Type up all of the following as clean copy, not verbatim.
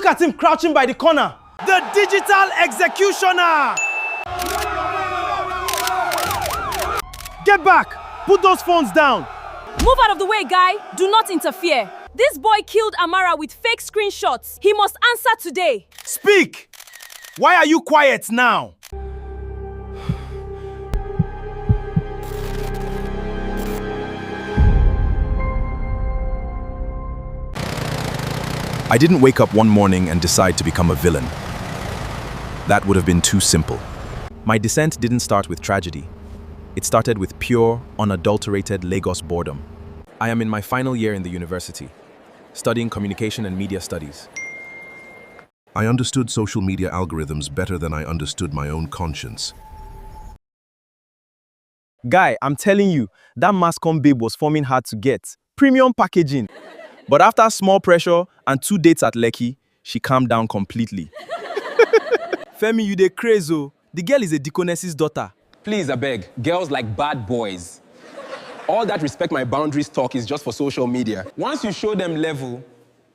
at him crouching by the corner. The digital executioner! Get back! Put those phones down! Move out of the way, guy. Do not interfere. This boy killed Amara with fake screenshots. He must answer today. Speak! Why are you quiet now? I didn't wake up one morning and decide to become a villain. That would have been too simple. My descent didn't start with tragedy. It started with pure, unadulterated Lagos boredom. I am in my final year in the university, studying communication and media studies. I understood social media algorithms better than I understood my own conscience. Guy, I'm telling you, that Mascom babe was forming hard to get. Premium packaging. But after small pressure and 2 dates at Lekki, she calmed down completely. Femi, you dey crazy oh. The girl is a deaconess's daughter. Please, I beg. Girls like bad boys. All that respect my boundaries talk is just for social media. Once you show them level,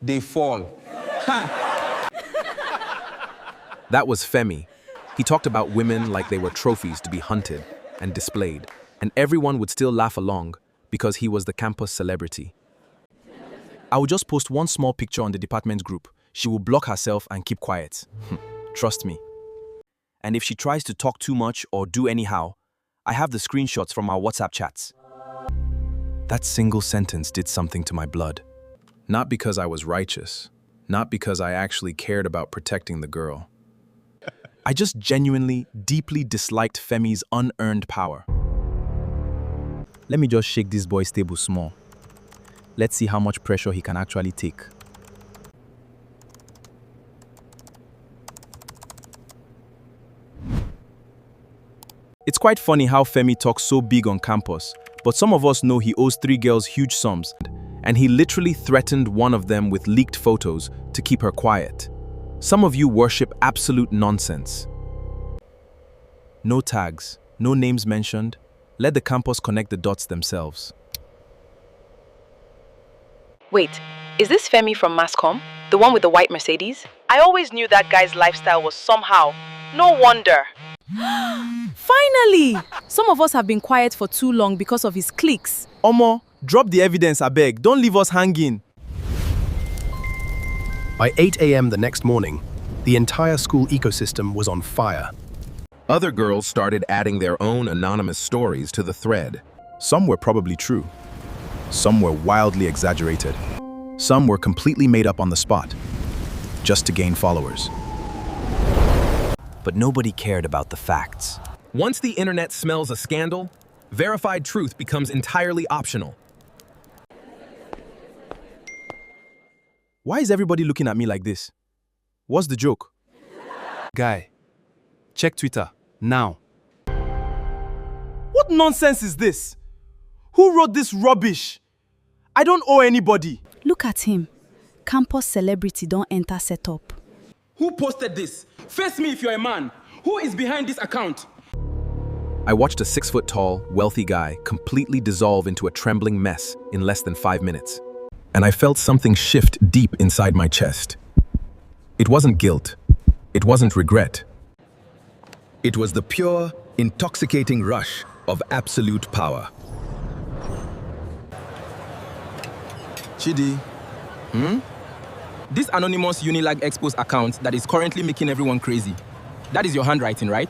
they fall. That was Femi. He talked about women like they were trophies to be hunted and displayed, and everyone would still laugh along because he was the campus celebrity. I would just post one small picture on the department group. She will block herself and keep quiet. Trust me. And if she tries to talk too much or do anyhow, I have the screenshots from our WhatsApp chats. That single sentence did something to my blood. Not because I was righteous, not because I actually cared about protecting the girl. I just genuinely, deeply disliked Femi's unearned power. Let me just shake this boy's table small. Let's see how much pressure he can actually take. It's quite funny how Femi talks so big on campus, but some of us know he owes 3 girls huge sums, and he literally threatened one of them with leaked photos to keep her quiet. Some of you worship absolute nonsense. No tags, no names mentioned. Let the campus connect the dots themselves. Wait, is this Femi from Mascom? The one with the white Mercedes? I always knew that guy's lifestyle was somehow. No wonder. Finally! Some of us have been quiet for too long because of his cliques. Omo, drop the evidence, abeg. Don't leave us hanging. By 8 a.m. the next morning, the entire school ecosystem was on fire. Other girls started adding their own anonymous stories to the thread. Some were probably true. Some were wildly exaggerated. Some were completely made up on the spot, just to gain followers. But nobody cared about the facts. Once the internet smells a scandal, verified truth becomes entirely optional. Why is everybody looking at me like this? What's the joke? Guy, check Twitter, now. What nonsense is this? Who wrote this rubbish? I don't owe anybody. Look at him. Campus celebrity don't enter setup. Who posted this? Face me if you're a man. Who is behind this account? I watched a 6-foot-tall, wealthy guy completely dissolve into a trembling mess in less than 5 minutes. And I felt something shift deep inside my chest. It wasn't guilt. It wasn't regret. It was the pure, intoxicating rush of absolute power. Chidi. This anonymous Unilag Expos account that is currently making everyone crazy. That is your handwriting, right?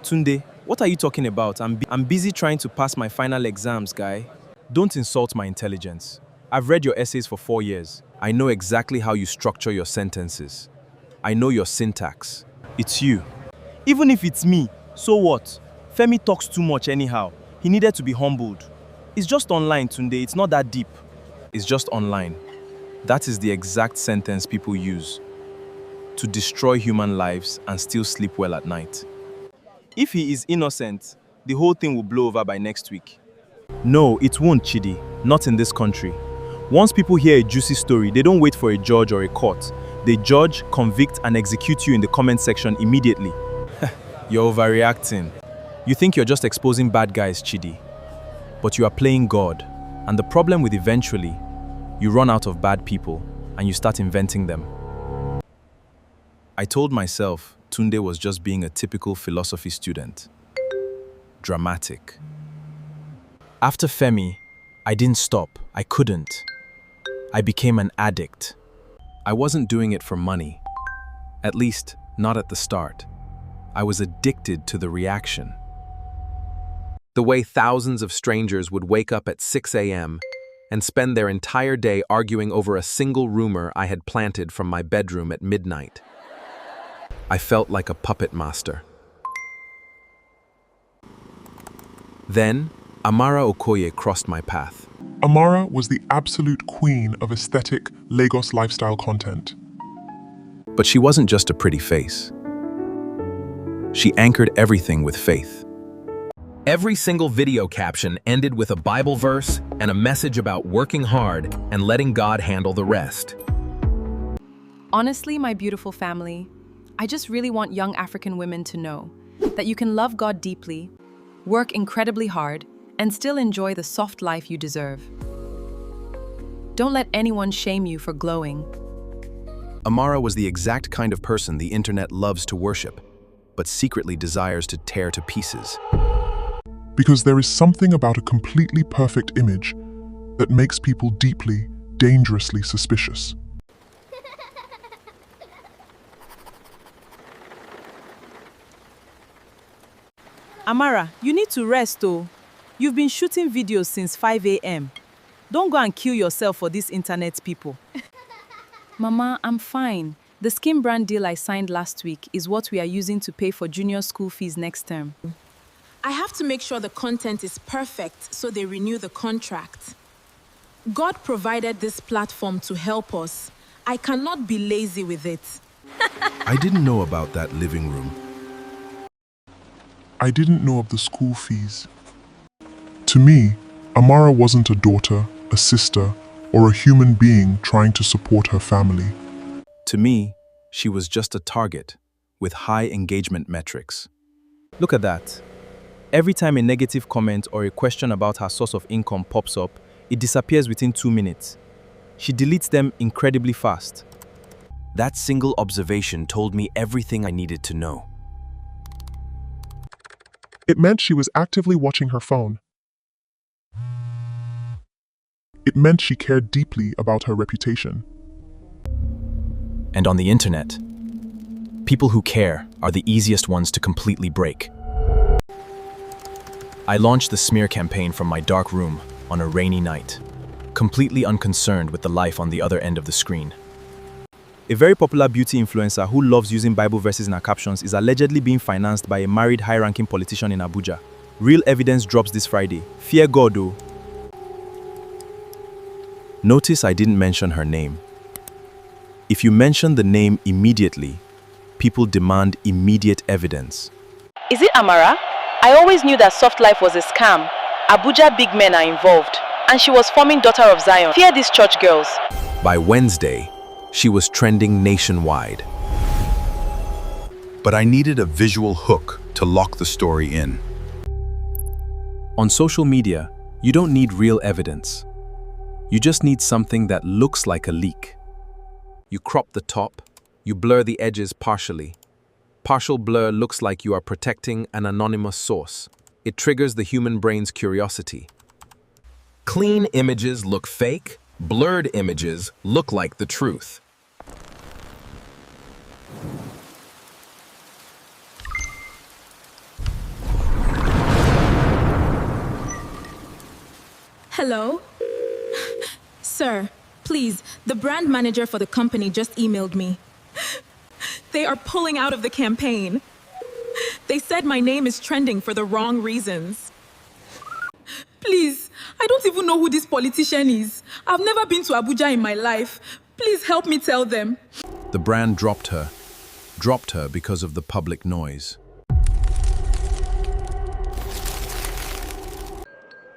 Tunde, what are you talking about? I'm busy trying to pass my final exams, guy. Don't insult my intelligence. I've read your essays for 4 years. I know exactly how you structure your sentences. I know your syntax. It's you. Even if it's me, so what? Femi talks too much anyhow. He needed to be humbled. It's just online, Tunde. It's not that deep. It's just online. That is the exact sentence people use to destroy human lives and still sleep well at night. If he is innocent, the whole thing will blow over by next week. No, it won't, Chidi. Not in this country. Once people hear a juicy story, they don't wait for a judge or a court. They judge, convict, and execute you in the comment section immediately. You're overreacting. You think you're just exposing bad guys, Chidi. But you are playing God. And the problem with eventually, you run out of bad people and you start inventing them. I told myself Tunde was just being a typical philosophy student. Dramatic. After Femi, I didn't stop. I couldn't. I became an addict. I wasn't doing it for money. At least, not at the start. I was addicted to the reaction. The way thousands of strangers would wake up at 6 a.m. and spend their entire day arguing over a single rumor I had planted from my bedroom at midnight. I felt like a puppet master. Then, Amara Okoye crossed my path. Amara was the absolute queen of aesthetic Lagos lifestyle content. But she wasn't just a pretty face. She anchored everything with faith. Every single video caption ended with a Bible verse and a message about working hard and letting God handle the rest. Honestly, my beautiful family, I just really want young African women to know that you can love God deeply, work incredibly hard, and still enjoy the soft life you deserve. Don't let anyone shame you for glowing. Amara was the exact kind of person the internet loves to worship, but secretly desires to tear to pieces. Because there is something about a completely perfect image that makes people deeply, dangerously suspicious. Amara, you need to rest though. You've been shooting videos since 5 a.m. Don't go and kill yourself for these internet people. Mama, I'm fine. The skin brand deal I signed last week is what we are using to pay for junior school fees next term. I have to make sure the content is perfect so they renew the contract. God provided this platform to help us. I cannot be lazy with it. I didn't know about that living room. I didn't know of the school fees. To me, Amara wasn't a daughter, a sister, or a human being trying to support her family. To me, she was just a target with high engagement metrics. Look at that. Every time a negative comment or a question about her source of income pops up, it disappears within 2 minutes. She deletes them incredibly fast. That single observation told me everything I needed to know. It meant she was actively watching her phone. It meant she cared deeply about her reputation. And on the internet, people who care are the easiest ones to completely break. I launched the smear campaign from my dark room on a rainy night, completely unconcerned with the life on the other end of the screen. A very popular beauty influencer who loves using Bible verses in her captions is allegedly being financed by a married high-ranking politician in Abuja. Real evidence drops this Friday. Fear God, though. Notice I didn't mention her name. If you mention the name immediately, people demand immediate evidence. Is it Amara? I always knew that soft life was a scam. Abuja big men are involved, and she was forming Daughter of Zion. Fear these church girls. By Wednesday, she was trending nationwide. But I needed a visual hook to lock the story in. On social media, you don't need real evidence. You just need something that looks like a leak. You crop the top, you blur the edges partially. Partial blur looks like you are protecting an anonymous source. It triggers the human brain's curiosity. Clean images look fake, blurred images look like the truth. Hello? Sir, please, the brand manager for the company just emailed me. They are pulling out of the campaign. They said my name is trending for the wrong reasons. Please, I don't even know who this politician is. I've never been to Abuja in my life. Please help me tell them. The brand dropped her because of the public noise.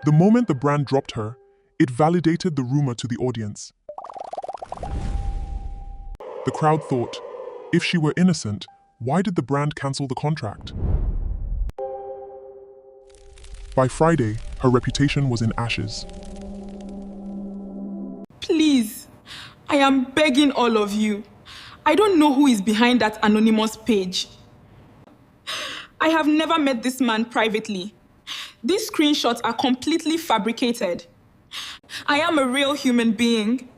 The moment the brand dropped her, it validated the rumor to the audience. The crowd thought, if she were innocent, why did the brand cancel the contract? By Friday, her reputation was in ashes. Please, I am begging all of you. I don't know who is behind that anonymous page. I have never met this man privately. These screenshots are completely fabricated. I am a real human being.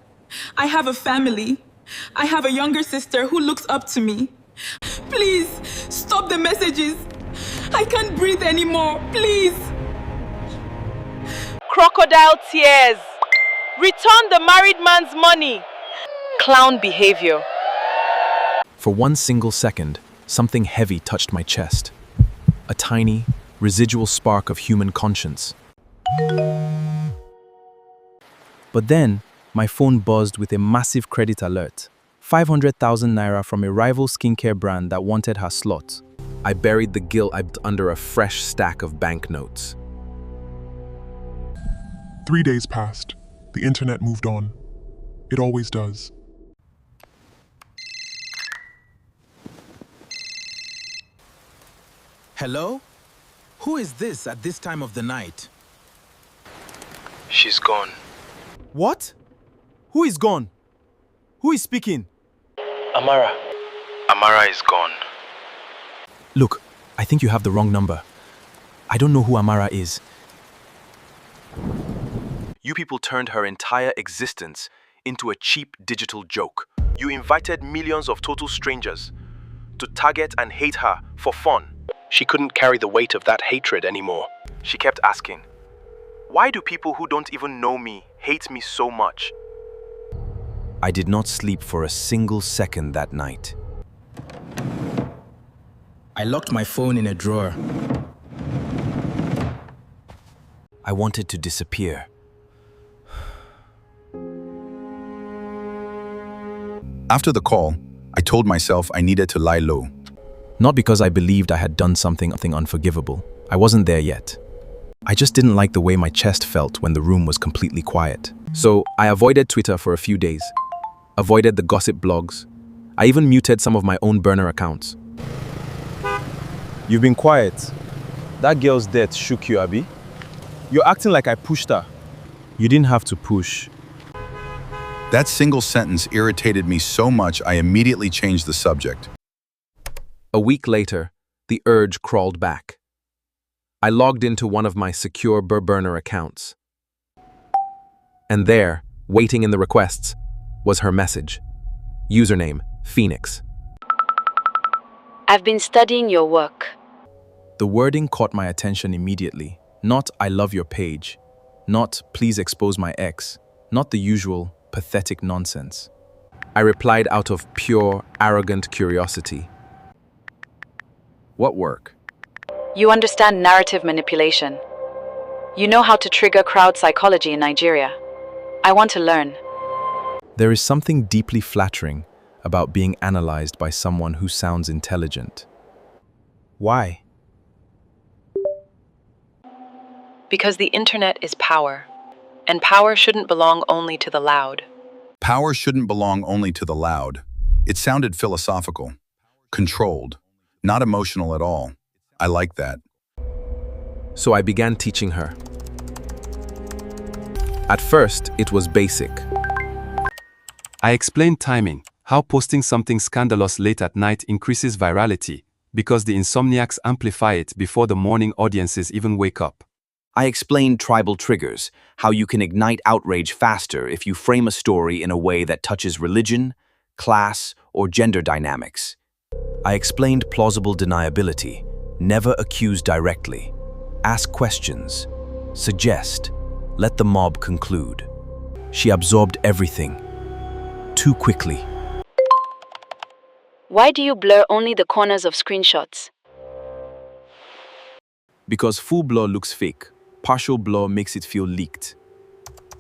I have a family. I have a younger sister who looks up to me. Please, stop the messages. I can't breathe anymore, please. Crocodile tears. Return the married man's money. Clown behavior. For one single second, something heavy touched my chest. A tiny, residual spark of human conscience. But then, my phone buzzed with a massive credit alert. 500,000 naira from a rival skincare brand that wanted her slot. I buried the guilt under a fresh stack of banknotes. 3 days passed. The internet moved on. It always does. Hello? Who is this at this time of the night? She's gone. What? Who is gone? Who is speaking? Amara. Amara is gone. Look, I think you have the wrong number. I don't know who Amara is. You people turned her entire existence into a cheap digital joke. You invited millions of total strangers to target and hate her for fun. She couldn't carry the weight of that hatred anymore. She kept asking, why do people who don't even know me hate me so much? I did not sleep for a single second that night. I locked my phone in a drawer. I wanted to disappear. After the call, I told myself I needed to lie low. Not because I believed I had done something unforgivable. I wasn't there yet. I just didn't like the way my chest felt when the room was completely quiet. So I avoided Twitter for a few days, avoided the gossip blogs. I even muted some of my own burner accounts. You've been quiet. That girl's death shook you, Abi. You're acting like I pushed her. You didn't have to push. That single sentence irritated me so much I immediately changed the subject. A week later, the urge crawled back. I logged into one of my secure burner accounts. And there, waiting in the requests, was her message. Username, Phoenix. I've been studying your work. The wording caught my attention immediately. Not, I love your page. Not, please expose my ex. Not the usual, pathetic nonsense. I replied out of pure, arrogant curiosity. What work? You understand narrative manipulation. You know how to trigger crowd psychology in Nigeria. I want to learn. There is something deeply flattering about being analyzed by someone who sounds intelligent. Why? Because the internet is power, and power shouldn't belong only to the loud. Power shouldn't belong only to the loud. It sounded philosophical, controlled, not emotional at all. I like that. So I began teaching her. At first, it was basic. I explained timing, how posting something scandalous late at night increases virality, because the insomniacs amplify it before the morning audiences even wake up. I explained tribal triggers, how you can ignite outrage faster if you frame a story in a way that touches religion, class, or gender dynamics. I explained plausible deniability. Never accuse directly. Ask questions. Suggest. Let the mob conclude. She absorbed everything. Too quickly. Why do you blur only the corners of screenshots? Because full blur looks fake. Partial blur makes it feel leaked.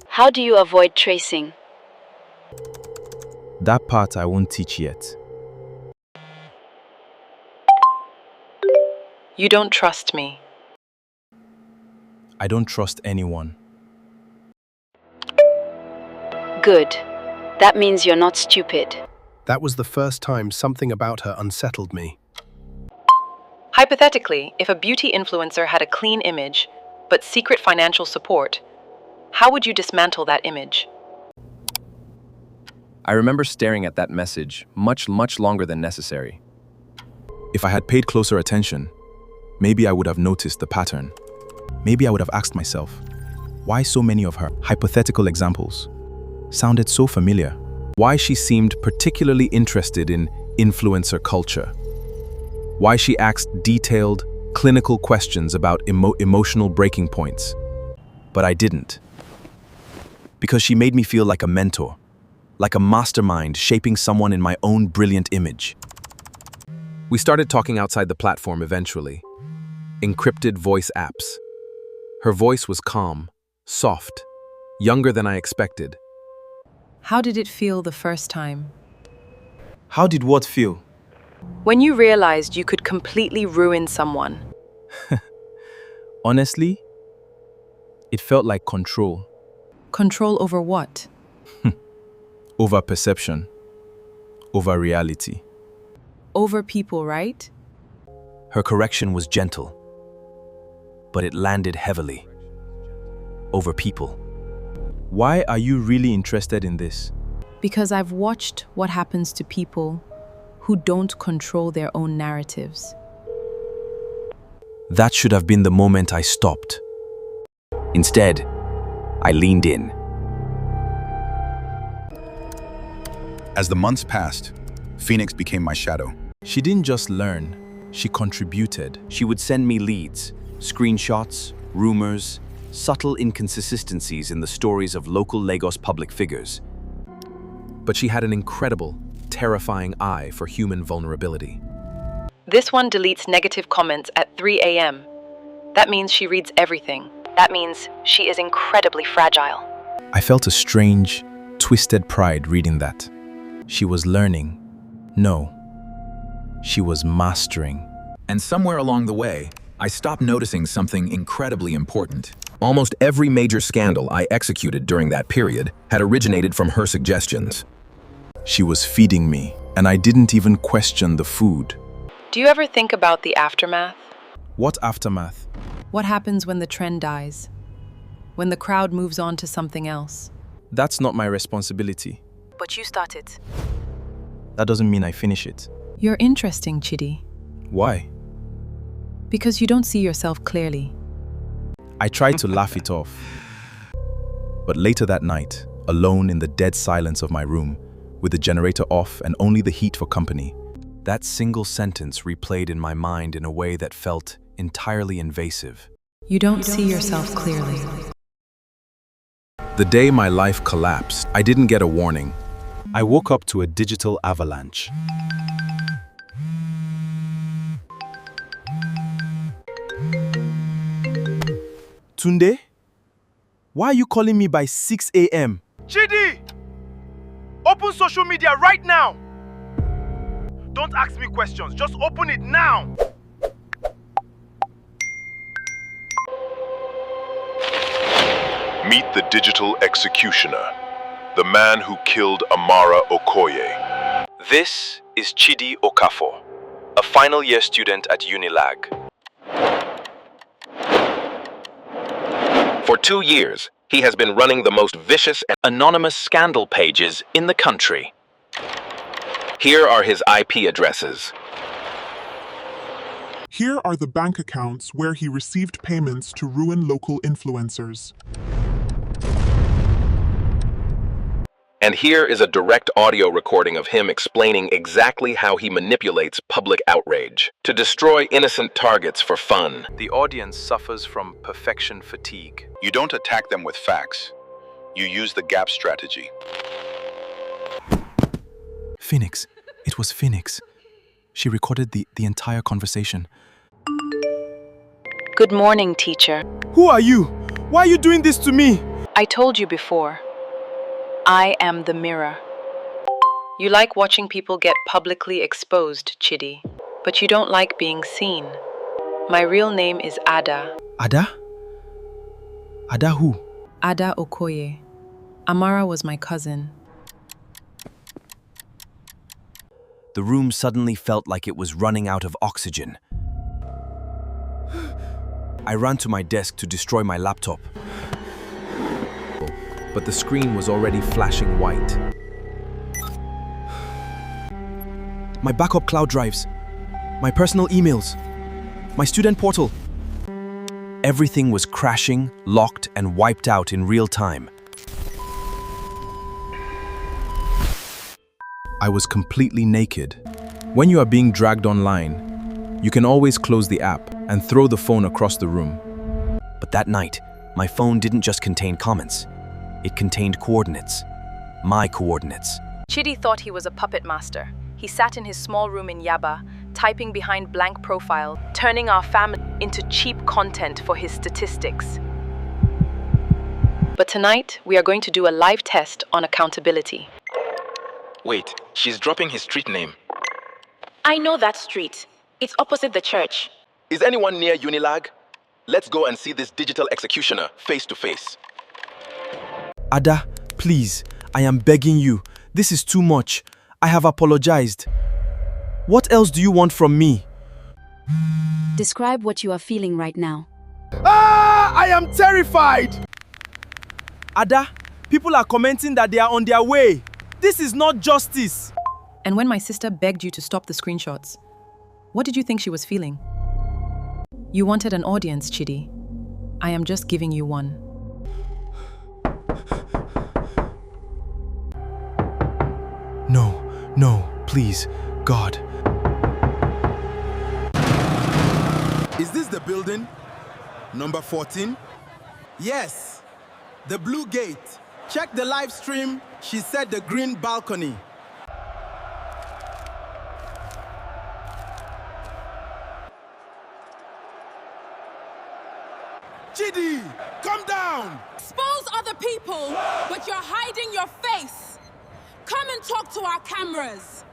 How do you avoid tracing? That part I won't teach yet. You don't trust me. I don't trust anyone. Good. That means you're not stupid. That was the first time something about her unsettled me. Hypothetically, if a beauty influencer had a clean image, but secret financial support, how would you dismantle that image? I remember staring at that message much longer than necessary. If I had paid closer attention, maybe I would have noticed the pattern. Maybe I would have asked myself, why so many of her hypothetical examples sounded so familiar? Why she seemed particularly interested in influencer culture? Why she asked detailed, clinical questions about emotional breaking points? But I didn't. Because she made me feel like a mentor, like a mastermind shaping someone in my own brilliant image. We started talking outside the platform eventually. Encrypted voice apps. Her voice was calm, soft, younger than I expected. How did it feel the first time? How did what feel? When you realized you could completely ruin someone. Honestly, it felt like control. Control over what? Over perception. Over reality. Over people, right? Her correction was gentle, but it landed heavily. Over people. Why are you really interested in this? Because I've watched what happens to people who don't control their own narratives. That should have been the moment I stopped. Instead, I leaned in. As the months passed, Phoenix became my shadow. She didn't just learn, she contributed. She would send me leads, screenshots, rumors, subtle inconsistencies in the stories of local Lagos public figures. But she had an incredible, terrifying eye for human vulnerability. This one deletes negative comments at 3 a.m. That means she reads everything. That means she is incredibly fragile. I felt a strange, twisted pride reading that. She was learning. No, she was mastering. And somewhere along the way, I stopped noticing something incredibly important. Almost every major scandal I executed during that period had originated from her suggestions. She was feeding me, and I didn't even question the food. Do you ever think about the aftermath? What aftermath? What happens when the trend dies? When the crowd moves on to something else? That's not my responsibility. But you start it. That doesn't mean I finish it. You're interesting, Chidi. Why? Because you don't see yourself clearly. I tried to laugh it off. But later that night, alone in the dead silence of my room, with the generator off and only the heat for company, that single sentence replayed in my mind in a way that felt entirely invasive. You don't see yourself clearly. The day my life collapsed, I didn't get a warning. I woke up to a digital avalanche. Tunde? Why are you calling me by 6 a.m.? Chidi! Open social media right now! Don't ask me questions, just open it now! Meet the digital executioner, the man who killed Amara Okoye. This is Chidi Okafor, a final year student at Unilag. For 2 years, he has been running the most vicious and anonymous scandal pages in the country. Here are his IP addresses. Here are the bank accounts where he received payments to ruin local influencers. And here is a direct audio recording of him explaining exactly how he manipulates public outrage to destroy innocent targets for fun. The audience suffers from perfection fatigue. You don't attack them with facts. You use the gap strategy. Phoenix. It was Phoenix. She recorded the entire conversation. Good morning, teacher. Who are you? Why are you doing this to me? I told you before. I am the mirror. You like watching people get publicly exposed, Chidi, but you don't like being seen. My real name is Ada. Ada? Ada who? Ada Okoye. Amara was my cousin. The room suddenly felt like it was running out of oxygen. I ran to my desk to destroy my laptop. But the screen was already flashing white. my backup cloud drives, my personal emails, my student portal. Everything was crashing, locked, and wiped out in real time. I was completely naked. When you are being dragged online, you can always close the app and throw the phone across the room. But that night, my phone didn't just contain comments. It contained coordinates. My coordinates. Chidi thought he was a puppet master. He sat in his small room in Yaba, typing behind blank profile, turning our family into cheap content for his statistics. But tonight, we are going to do a live test on accountability. Wait, she's dropping his street name. I know that street. It's opposite the church. Is anyone near Unilag? Let's go and see this digital executioner face to face. Ada, please, I am begging you. This is too much. I have apologized. What else do you want from me? Describe what you are feeling right now. I am terrified! Ada, people are commenting that they are on their way. This is not justice. And when my sister begged you to stop the screenshots, what did you think she was feeling? You wanted an audience, Chidi. I am just giving you one. No, please, God. Is this the building? Number 14? Yes, the blue gate. Check the live stream. She said the green balcony. Chidi, come down! Expose other people, but you're hiding your face. Come and talk to our cameras.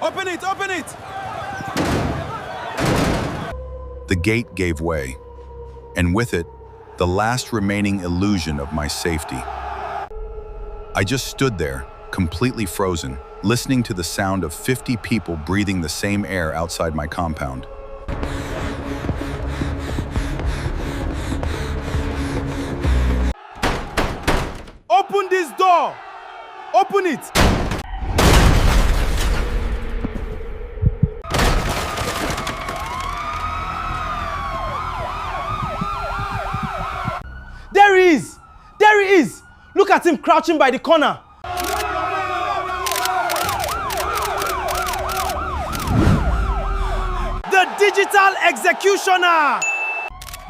Open it, open it! The gate gave way, and with it, the last remaining illusion of my safety. I just stood there, completely frozen, listening to the sound of 50 people breathing the same air outside my compound. Open this door! Open it! There he is! There he is! Look at him crouching by the corner. The digital executioner!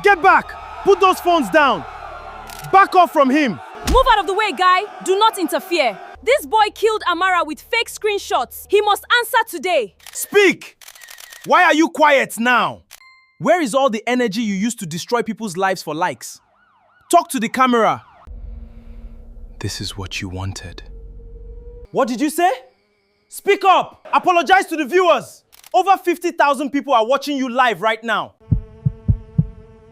Get back! Put those phones down! Back off from him! Move out of the way, guy! Do not interfere! This boy killed Amara with fake screenshots. He must answer today. Speak! Why are you quiet now? Where is all the energy you used to destroy people's lives for likes? Talk to the camera. This is what you wanted. What did you say? Speak up! Apologize to the viewers! Over 50,000 people are watching you live right now.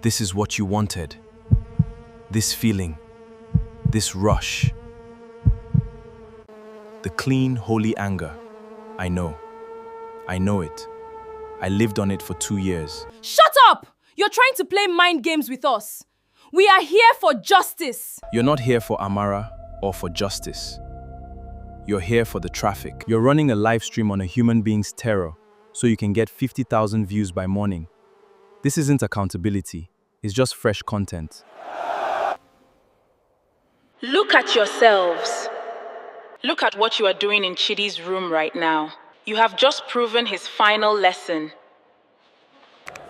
This is what you wanted. This feeling. This rush. The clean, holy anger. I know. I know it. I lived on it for 2 years. Shut up! You're trying to play mind games with us. We are here for justice. You're not here for Amara or for justice. You're here for the traffic. You're running a live stream on a human being's terror so you can get 50,000 views by morning. This isn't accountability. It's just fresh content. Look at yourselves. Look at what you are doing in Chidi's room right now. You have just proven his final lesson.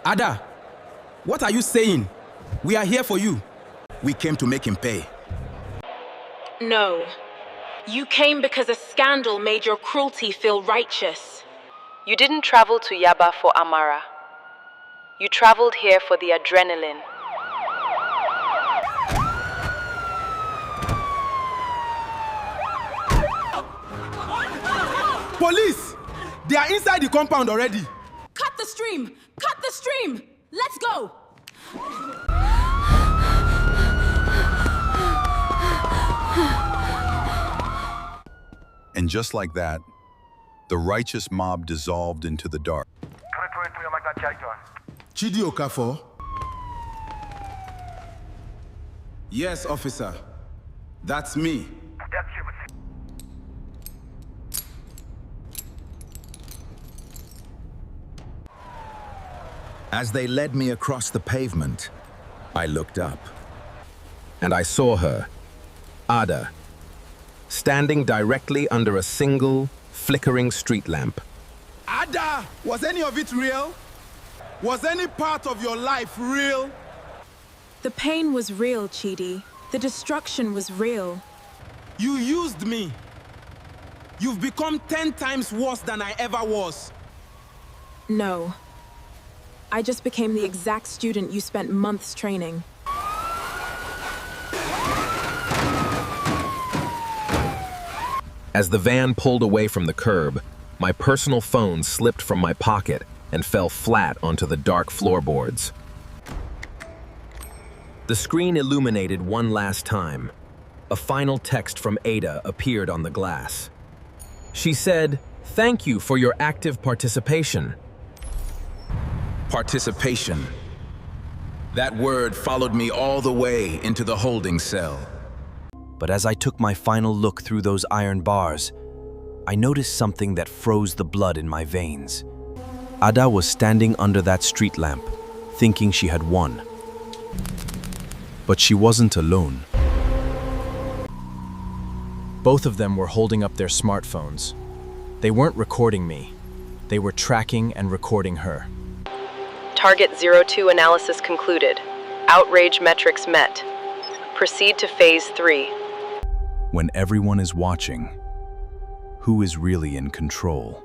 Ada, what are you saying? We are here for you. We came to make him pay. No. You came because a scandal made your cruelty feel righteous. You didn't travel to Yaba for Amara. You traveled here for the adrenaline. Police! They are inside the compound already. Cut the stream! Cut the stream! Let's go! And just like that, the righteous mob dissolved into the dark. Chidi Okafor? Yes, officer. That's me. That's you, As they led me across the pavement, I looked up. And I saw her, Ada, standing directly under a single, flickering street lamp. Ada, was any of it real? Was any part of your life real? The pain was real, Chidi. The destruction was real. You used me. You've become 10 times worse than I ever was. No. I just became the exact student you spent months training. As the van pulled away from the curb, my personal phone slipped from my pocket and fell flat onto the dark floorboards. The screen illuminated one last time. A final text from Ada appeared on the glass. She said, "Thank you for your active participation." Participation. That word followed me all the way into the holding cell. But as I took my final look through those iron bars, I noticed something that froze the blood in my veins. Ada was standing under that street lamp, thinking she had won. But she wasn't alone. Both of them were holding up their smartphones. They weren't recording me. They were tracking and recording her. Target 02 analysis concluded. Outrage metrics met. Proceed to Phase 3. When everyone is watching, who is really in control?